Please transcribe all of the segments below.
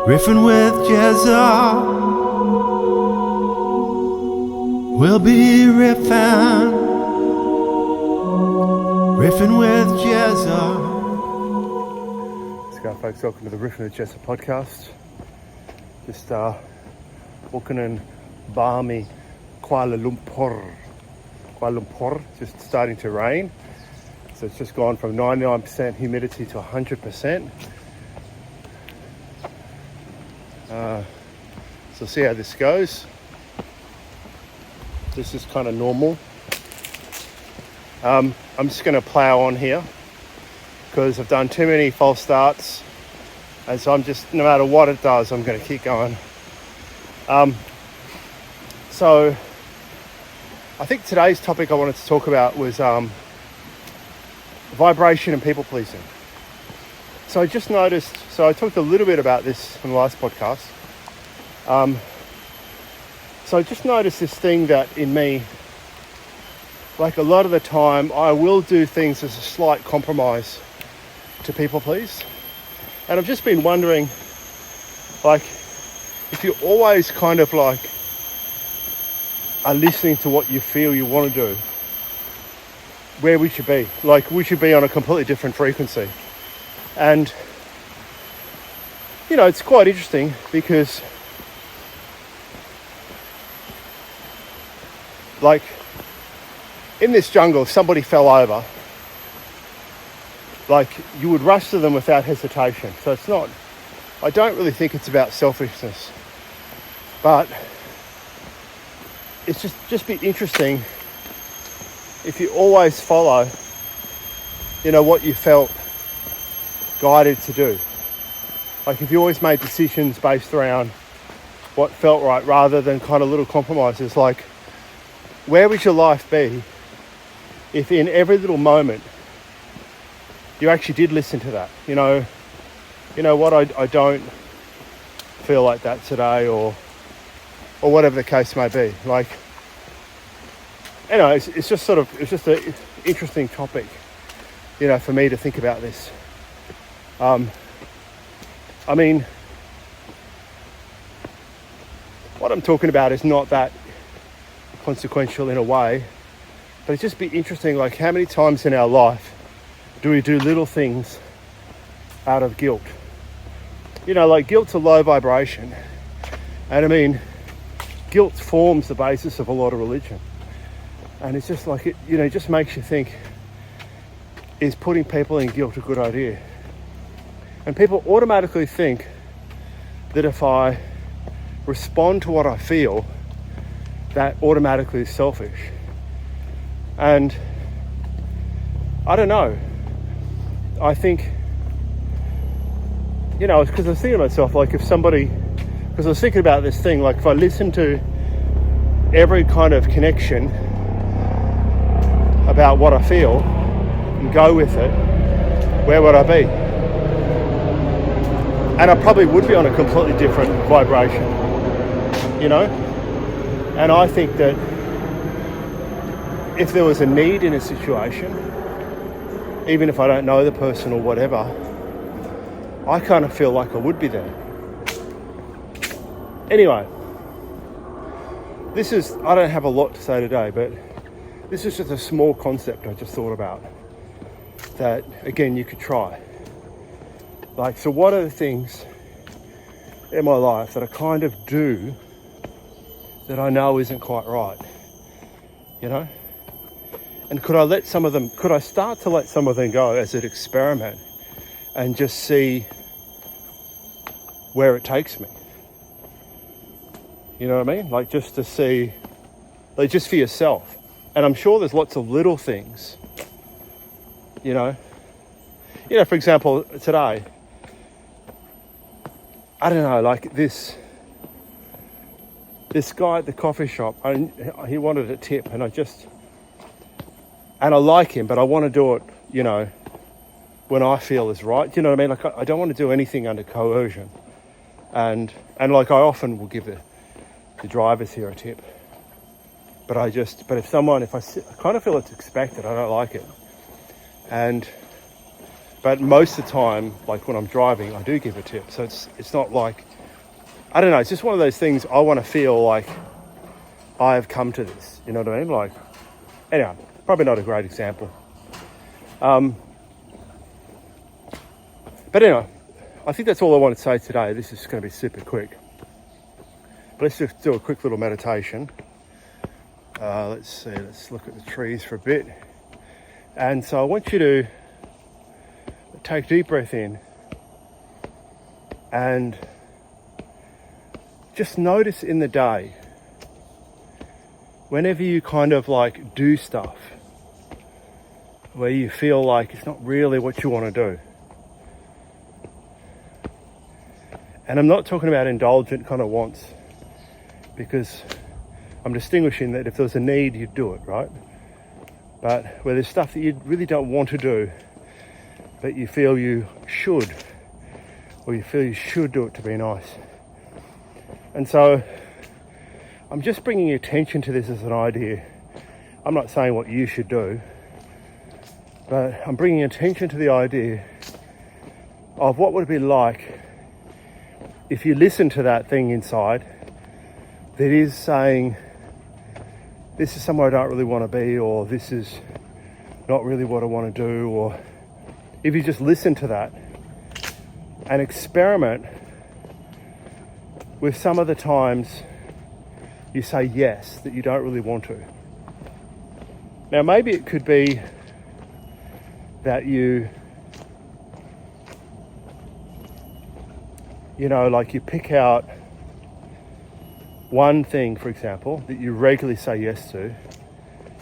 Riffin' with Jeza. We'll be riffin' with Jeza. Let's go, folks. Welcome to the Riffin' with Jeza podcast. Just walking in balmy Kuala Lumpur, just starting to rain. So it's just gone from 99% humidity to 100%. So see how this goes. This is kind of normal. I'm just going to plow on here because I've done too many false starts, and so I'm just, no matter what it does, I'm going to keep going. So I think today's topic I wanted to talk about was vibration and people pleasing. So I just noticed, so I talked a little bit about this in the last podcast. So I just noticed this thing that in me, like a lot of the time, I will do things as a slight compromise to people please. And I've just been wondering, like, if you always kind of like are listening to what you feel you want to do, where we should be. Like, we should be on a completely different frequency. And, you know, it's quite interesting because, like, in this jungle, if somebody fell over, like, you would rush to them without hesitation. So it's not, I don't really think it's about selfishness, but it's just be interesting if you always follow, you know, what you felt guided to do. Like, if you always made decisions based around what felt right rather than kind of little compromises, like, where would your life be if in every little moment you actually did listen to that? You know what, I don't feel like that today, or whatever the case may be. Like, anyway, it's just an interesting topic, you know, for me to think about this. I mean, what I'm talking about is not that consequential in a way, but it's just be interesting, like, how many times in our life do we do little things out of guilt? You know, like, guilt's a low vibration, and I mean, guilt forms the basis of a lot of religion. And it's just like, it just makes you think, is putting people in guilt a good idea? And people automatically think that if I respond to what I feel, that automatically is selfish. And I don't know. I think, you know, it's because I was thinking to myself, like, because I was thinking about this thing, like, if I listen to every kind of connection about what I feel and go with it, where would I be? And I probably would be on a completely different vibration, you know? And I think that if there was a need in a situation, even if I don't know the person or whatever, I kind of feel like I would be there. Anyway, I don't have a lot to say today, but this is just a small concept I just thought about that, again, you could try. Like, so what are the things in my life that I kind of do that I know isn't quite right, you know? And could I start to let some of them go as an experiment and just see where it takes me? You know what I mean? Like, just to see, like, just for yourself. And I'm sure there's lots of little things, you know, for example, today, I don't know, like this guy at the coffee shop, he wanted a tip, and I like him, but I want to do it, you know, when I feel is right. Do you know what I mean? Like, I don't want to do anything under coercion. And like, I often will give the drivers here a tip. But if I kind of feel it's expected, I don't like it. And But most of the time, like when I'm driving, I do give a tip. So it's not like, I don't know, it's just one of those things I want to feel like I have come to this. You know what I mean? Like, anyway, probably not a great example. But anyway, I think that's all I want to say today. This is going to be super quick. But let's just do a quick little meditation. Let's see, let's look at the trees for a bit. And so I want you to take a deep breath in and just notice in the day, whenever you kind of like do stuff where you feel like it's not really what you want to do. And I'm not talking about indulgent kind of wants, because I'm distinguishing that if there was a need, you'd do it, right? But where there's stuff that you really don't want to do, but you feel you should, or you feel you should do it to be nice. And so I'm just bringing attention to this as an idea. I'm not saying what you should do, but I'm bringing attention to the idea of what would it be like if you listen to that thing inside that is saying, this is somewhere I don't really want to be, or this is not really what I want to do, or if you just listen to that and experiment with some of the times you say yes that you don't really want to. Now maybe it could be that you like you pick out one thing, for example, that you regularly say yes to,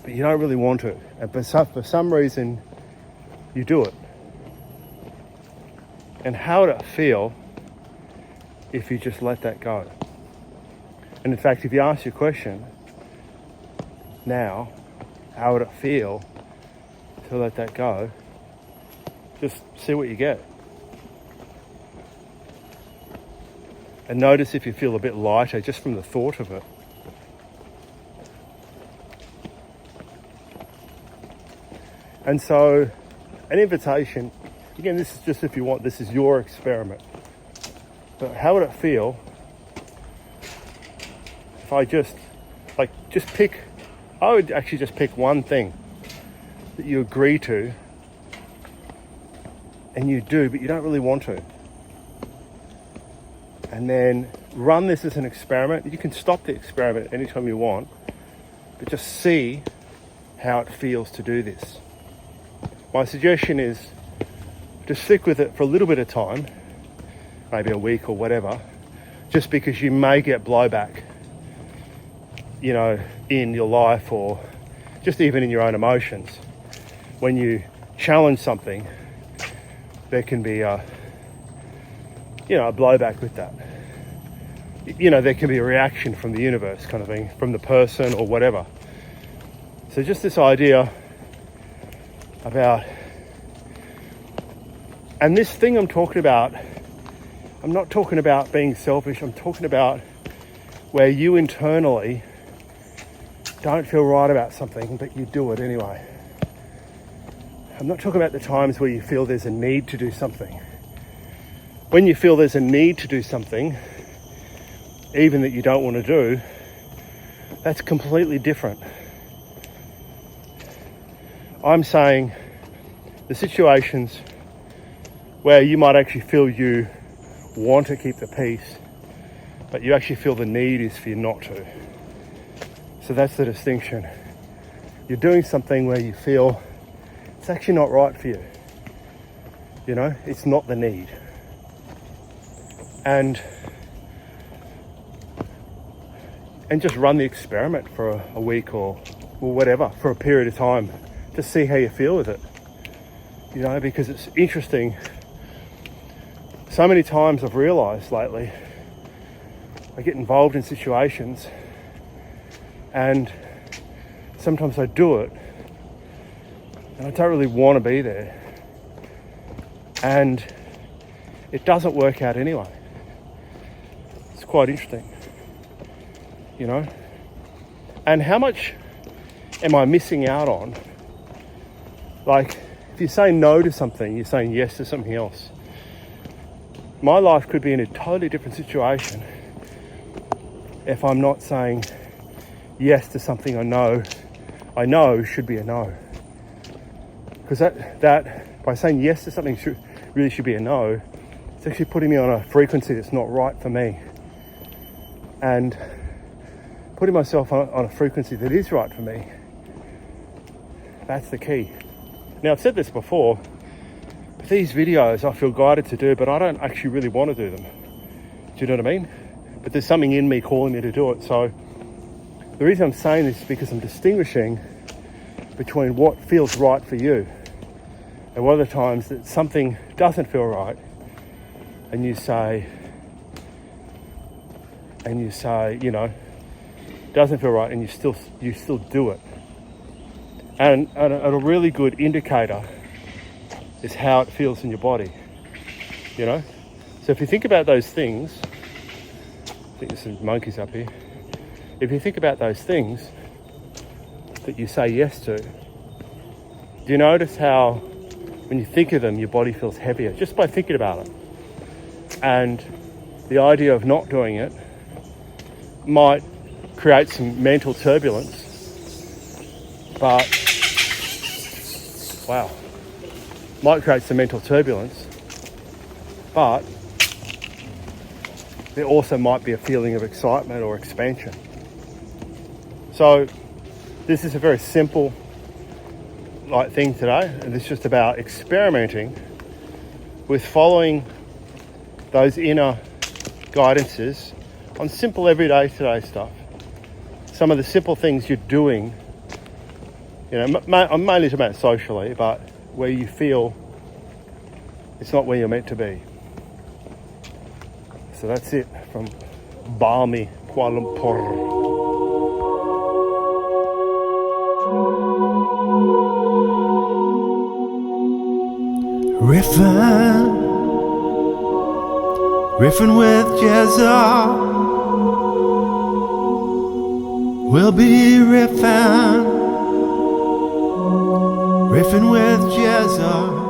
but you don't really want to. And for some reason, you do it. And how would it feel if you just let that go? And in fact, if you ask your question now, how would it feel to let that go? Just see what you get. And notice if you feel a bit lighter just from the thought of it. And so, an invitation, again, this is just if you want, this is your experiment. But how would it feel if I I would actually just pick one thing that you agree to and you do, but you don't really want to. And then run this as an experiment. You can stop the experiment anytime you want, but just see how it feels to do this. My suggestion is to stick with it for a little bit of time, maybe a week or whatever, just because you may get blowback, in your life or just even in your own emotions. When you challenge something, there can be a blowback with that. There can be a reaction from the universe kind of thing, from the person or whatever. So just this idea about, and this thing I'm talking about, I'm not talking about being selfish, I'm talking about where you internally don't feel right about something, but you do it anyway. I'm not talking about the times where you feel there's a need to do something. When you feel there's a need to do something, even that you don't want to do, that's completely different. I'm saying the situations where you might actually feel you want to keep the peace, but you actually feel the need is for you not to. So that's the distinction. You're doing something where you feel it's actually not right for you. It's not the need. And just run the experiment for a week or whatever, for a period of time. Just see how you feel with it. Because it's interesting. So many times I've realised lately, I get involved in situations and sometimes I do it and I don't really want to be there. And it doesn't work out anyway. It's quite interesting, And how much am I missing out on? Like, if you're saying no to something, you're saying yes to something else. My life could be in a totally different situation if I'm not saying yes to something I know should be a no. Because that by saying yes to something really should be a no, it's actually putting me on a frequency that's not right for me. And putting myself on a frequency that is right for me, that's the key. Now, I've said this before, but these videos I feel guided to do, but I don't actually really want to do them. Do you know what I mean? But there's something in me calling me to do it. So the reason I'm saying this is because I'm distinguishing between what feels right for you. And one of the times that something doesn't feel right, and you say, you know, doesn't feel right, and you still do it. And a really good indicator is how it feels in your body, you know? So if you think about those things, I think there's some monkeys up here. If you think about those things that you say yes to, do you notice how when you think of them, your body feels heavier just by thinking about it? And the idea of not doing it might create some mental turbulence, but but there also might be a feeling of excitement or expansion. So this is a very simple thing today, and it's just about experimenting with following those inner guidances on simple everyday today stuff. Some of the simple things you're doing, you know, I'm mainly talking about socially, but where you feel it's not where you're meant to be. So that's it from balmy Kuala Lumpur. Riffing with Jeza. We'll be riffing with Jeza.